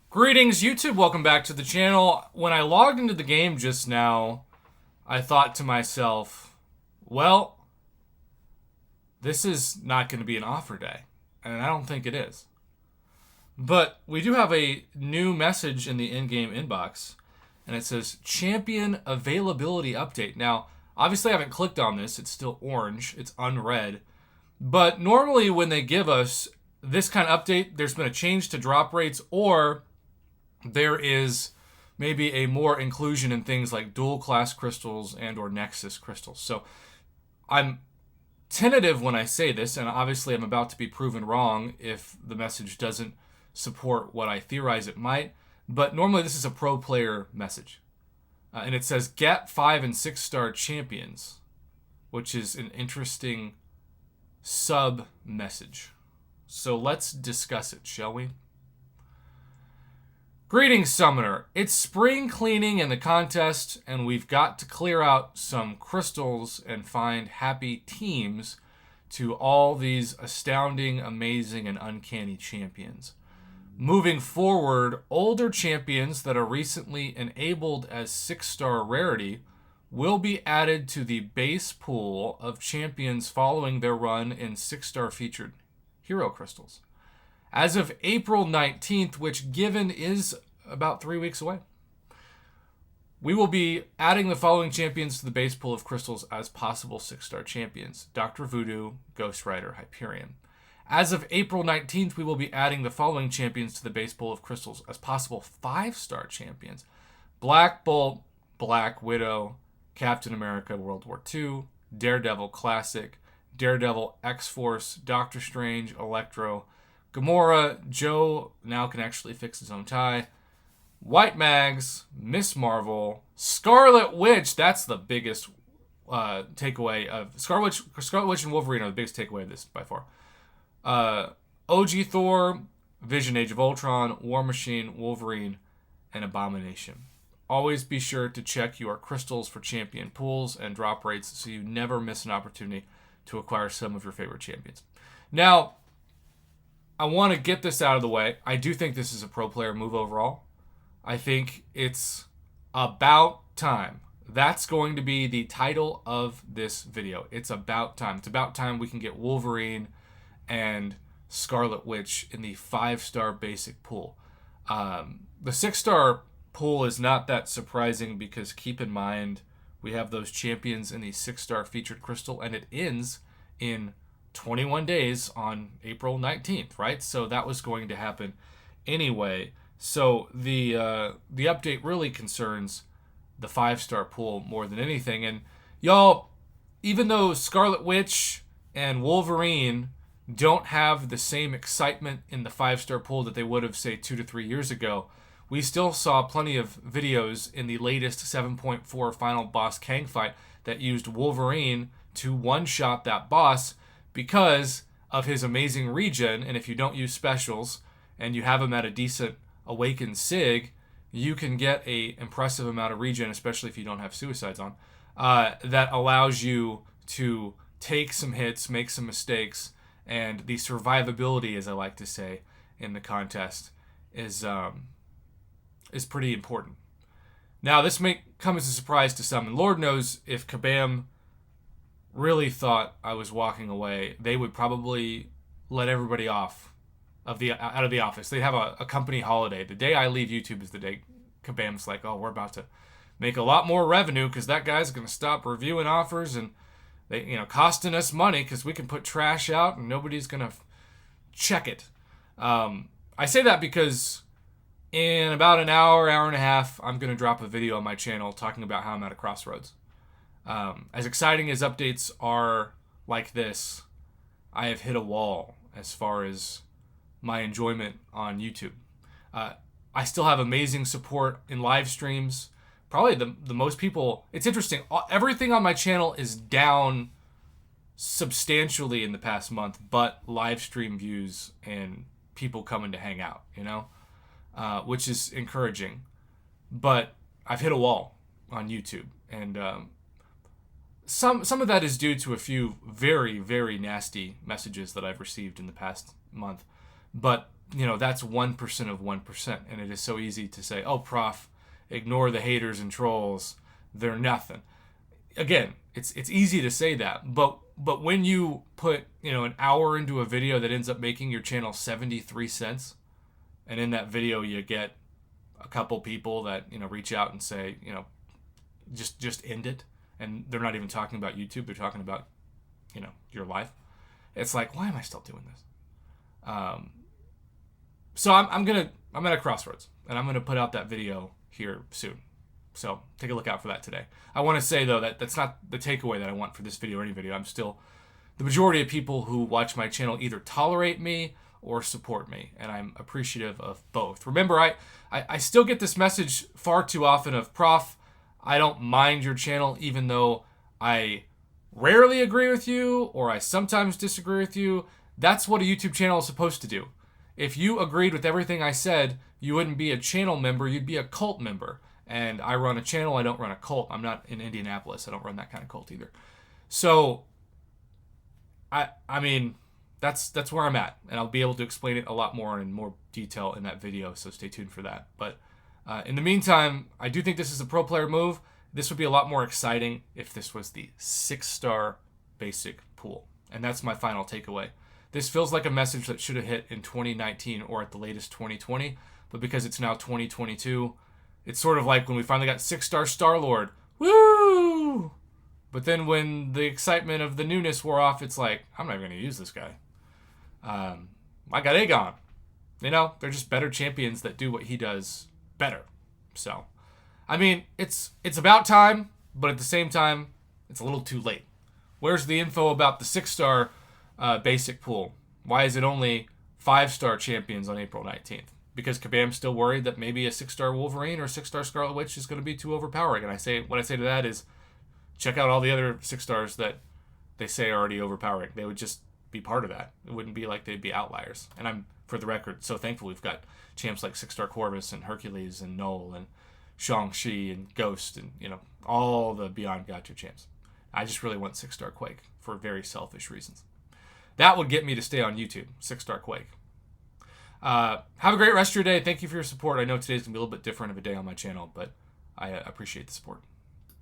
Greetings, YouTube. Welcome back to the channel. When I logged into the game just now, I thought to myself, well, this is not going to be an offer day. And I don't think it is. But we do have a new message in the in-game inbox. And it says, Champion Availability Update. Now, obviously I haven't clicked on this. It's still orange. It's unread. But normally when they give us this kind of update, there's been a change to drop rates, or there is maybe a more inclusion in things like dual class crystals and or nexus crystals. So I'm tentative when I say this, and obviously I'm about to be proven wrong if the message doesn't support what I theorize it might. But normally this is a pro player message. And it says get 5 and 6 star champions, which is an interesting sub message. So let's discuss it, shall we? Greetings, Summoner. It's spring cleaning in the contest, and we've got to clear out some crystals and find happy teams to all these astounding, amazing, and uncanny champions. Moving forward, older champions that are recently enabled as 6-star rarity will be added to the base pool of champions following their run in 6-star featured hero crystals. As of April 19th, which given is about 3 weeks away, we will be adding the following champions to the base pool of crystals as possible 6-star champions: Dr. Voodoo, Ghost Rider, Hyperion. As of April 19th, we will be adding the following champions to the base pool of crystals as possible 5-star champions: Black Bolt, Black Widow, Captain America World War II, Daredevil Classic, Daredevil X-Force, Doctor Strange, Electro, Gamora, Joe now can actually fix his own tie, White Mags, Miss Marvel, Scarlet Witch. That's the biggest takeaway of Scarlet Witch and Wolverine are the biggest takeaway of this by far. OG Thor, Vision Age of Ultron, War Machine, Wolverine, and Abomination. Always be sure to check your crystals for champion pools and drop rates so you never miss an opportunity to acquire some of your favorite champions. Now, I want to get this out of the way. I do think this is a pro player move overall. I think it's about time. That's going to be the title of this video. It's about time. It's about time we can get Wolverine and Scarlet Witch in the 5-star basic pool. The 6-star pool is not that surprising because keep in mind we have those champions in the 6-star featured crystal, and it ends in 21 days on April 19th, right? So that was going to happen anyway. So the update really concerns the 5-star pool more than anything. And y'all, even though Scarlet Witch and Wolverine don't have the same excitement in the 5-star pool that they would have, say, 2 to 3 years ago, we still saw plenty of videos in the latest 7.4 final boss Kang fight that used Wolverine to one-shot that boss because of his amazing regen. And if you don't use specials and you have him at a decent awakened sig, you can get a impressive amount of regen, especially if you don't have suicides on, that allows you to take some hits, make some mistakes, and the survivability, as I like to say, in the contest is pretty important. Now, this may come as a surprise to some, and Lord knows if Kabam really thought I was walking away, they would probably let everybody off out of the office. They'd have a company holiday. The day I leave YouTube is the day Kabam's like, oh, we're about to make a lot more revenue because that guy's going to stop reviewing offers and they, costing us money because we can put trash out and nobody's going to check it. I say that because in about an hour and a half, I'm going to drop a video on my channel talking about how I'm at a crossroads. As exciting as updates are like this, I have hit a wall as far as my enjoyment on YouTube. I still have amazing support in live streams. Probably the most people. It's interesting. Everything on my channel is down substantially in the past month, but live stream views and people coming to hang out, which is encouraging. But I've hit a wall on YouTube, and some of that is due to a few very, very nasty messages that I've received in the past month. But that's 1% of 1%. And it is so easy to say, oh, Prof, ignore the haters and trolls. They're nothing. Again, it's easy to say that, but when you put, an hour into a video that ends up making your channel 73 cents, and in that video you get a couple people that, reach out and say, just end it, and they're not even talking about YouTube, they're talking about, your life. It's like, why am I still doing this? So I'm at a crossroads, and I'm gonna put out that video here soon. So take a look out for that today. I want to say though that that's not the takeaway that I want for this video or any video. The majority of people who watch my channel either tolerate me or support me, and I'm appreciative of both. Remember, I still get this message far too often of, Prof, I don't mind your channel even though I rarely agree with you or I sometimes disagree with you. That's what a YouTube channel is supposed to do. If you agreed with everything I said, you wouldn't be a channel member, you'd be a cult member. And I run a channel, I don't run a cult. I'm not in Indianapolis, I don't run that kind of cult either. So, I mean, that's where I'm at. And I'll be able to explain it a lot more in more detail in that video, so stay tuned for that. But in the meantime, I do think this is a pro player move. This would be a lot more exciting if this was the 6-star basic pool. And that's my final takeaway. This feels like a message that should have hit in 2019 or at the latest 2020. But because it's now 2022... it's sort of like when we finally got 6-star Star-Lord. Woo! But then when the excitement of the newness wore off, it's like, I'm not going to use this guy. I got Aegon. They're just better champions that do what he does better. So, I mean, it's about time, but at the same time, it's a little too late. Where's the info about the 6-star basic pool? Why is it only 5-star champions on April 19th? Because Kabam's still worried that maybe a 6-star Wolverine or a 6-star Scarlet Witch is going to be too overpowering. And what I say to that is, check out all the other 6-stars that they say are already overpowering. They would just be part of that. It wouldn't be like they'd be outliers. And I'm, for the record, so thankful we've got champs like 6-star Corvus and Hercules and Null and Shang-Chi and Ghost and, all the Beyond Gacha champs. I just really want 6-star Quake for very selfish reasons. That would get me to stay on YouTube, 6-star Quake. Have a great rest of your day. Thank you for your support. I know today's going to be a little bit different of a day on my channel, but I appreciate the support.